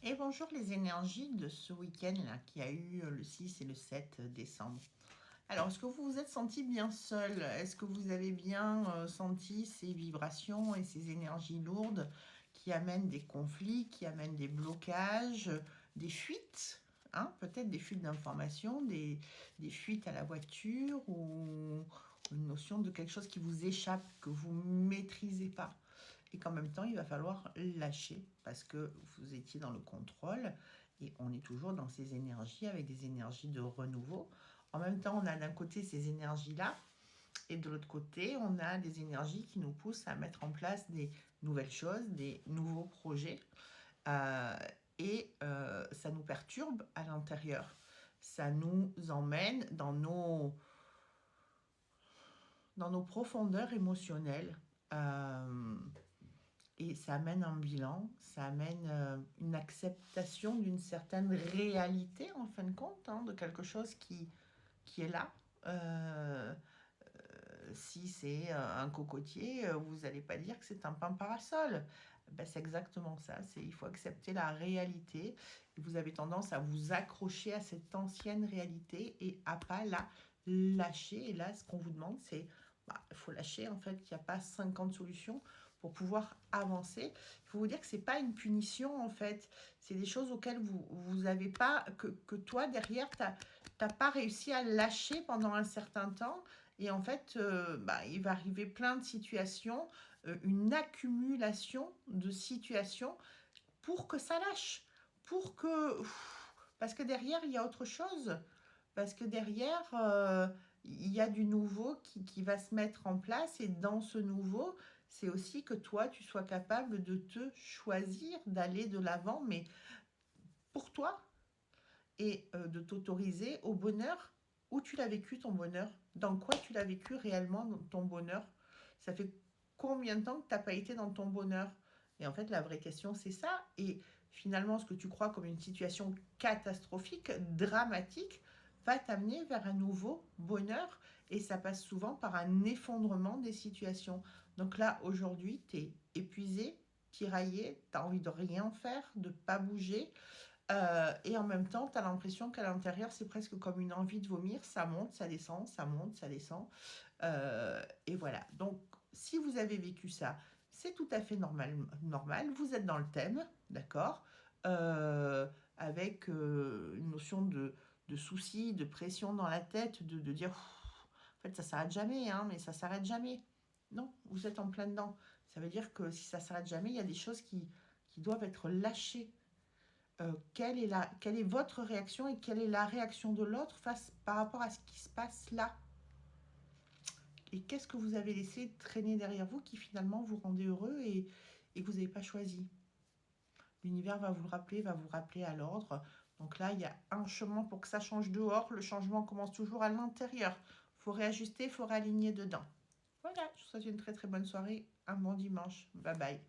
Et bonjour les énergies de ce week-end là qui a eu le 6 et le 7 décembre. Alors, est-ce que vous vous êtes senti bien seul? Est-ce que vous avez bien senti ces vibrations et ces énergies lourdes qui amènent des conflits, qui amènent des blocages, des fuites, hein, peut-être des fuites d'informations, des fuites à la voiture ou une notion de quelque chose qui vous échappe, que vous ne maîtrisez pas et qu'en même temps, il va falloir lâcher parce que vous étiez dans le contrôle et on est toujours dans ces énergies avec des énergies de renouveau. En même temps, on a d'un côté ces énergies-là et de l'autre côté, on a des énergies qui nous poussent à mettre en place des nouvelles choses, des nouveaux projets euh, et ça nous perturbe à l'intérieur. Ça nous emmène dans nos profondeurs émotionnelles. Et ça amène un bilan, ça amène une acceptation d'une certaine réalité, en fin de compte, hein, de quelque chose qui est là. Si c'est un cocotier, vous n'allez pas dire que c'est un pain parasol. Ben, c'est exactement ça, il faut accepter la réalité. Et vous avez tendance à vous accrocher à cette ancienne réalité et à pas la lâcher. Et là, ce qu'on vous demande, c'est il faut lâcher, en fait, il n'y a pas 50 solutions pour pouvoir avancer. Il faut vous dire que ce n'est pas une punition, en fait. C'est des choses auxquelles vous n'avez pas, que toi, derrière, tu n'as pas réussi à lâcher pendant un certain temps. Et en fait, il va arriver plein de situations, une accumulation de situations pour que ça lâche. Pour que... Parce que derrière, il y a autre chose. Parce que derrière, il y a du nouveau qui va se mettre en place. Et dans ce nouveau, c'est aussi que toi, tu sois capable de te choisir, d'aller de l'avant, mais pour toi, et de t'autoriser au bonheur. Où tu l'as vécu ton bonheur? Dans quoi tu l'as vécu réellement ton bonheur? Ça fait combien de temps que tu n'as pas été dans ton bonheur? Et en fait, la vraie question, c'est ça. Et finalement, ce que tu crois comme une situation catastrophique, dramatique, va t'amener vers un nouveau bonheur. Et ça passe souvent par un effondrement des situations. Donc là, aujourd'hui, tu es épuisé, tiraillé, tu as envie de rien faire, de ne pas bouger. Et en même temps, tu as l'impression qu'à l'intérieur, c'est presque comme une envie de vomir. Ça monte, ça descend, ça monte, ça descend. Et voilà. Donc, si vous avez vécu ça, c'est tout à fait normal. Vous êtes dans le thème, d'accord, avec une notion de souci, de pression dans la tête, de dire, en fait, ça s'arrête jamais, hein, mais ça s'arrête jamais. Non, vous êtes en plein dedans. Ça veut dire que si ça s'arrête jamais, il y a des choses qui doivent être lâchées. Quelle est votre réaction et quelle est la réaction de l'autre par rapport à ce qui se passe là? Et qu'est-ce que vous avez laissé traîner derrière vous qui finalement vous rendait heureux et que vous n'avez pas choisi? L'univers va vous rappeler à l'ordre. Donc là, il y a un chemin pour que ça change dehors. Le changement commence toujours à l'intérieur. Il faut réajuster, il faut réaligner dedans. Voilà, je vous souhaite une très très bonne soirée, un bon dimanche. Bye bye.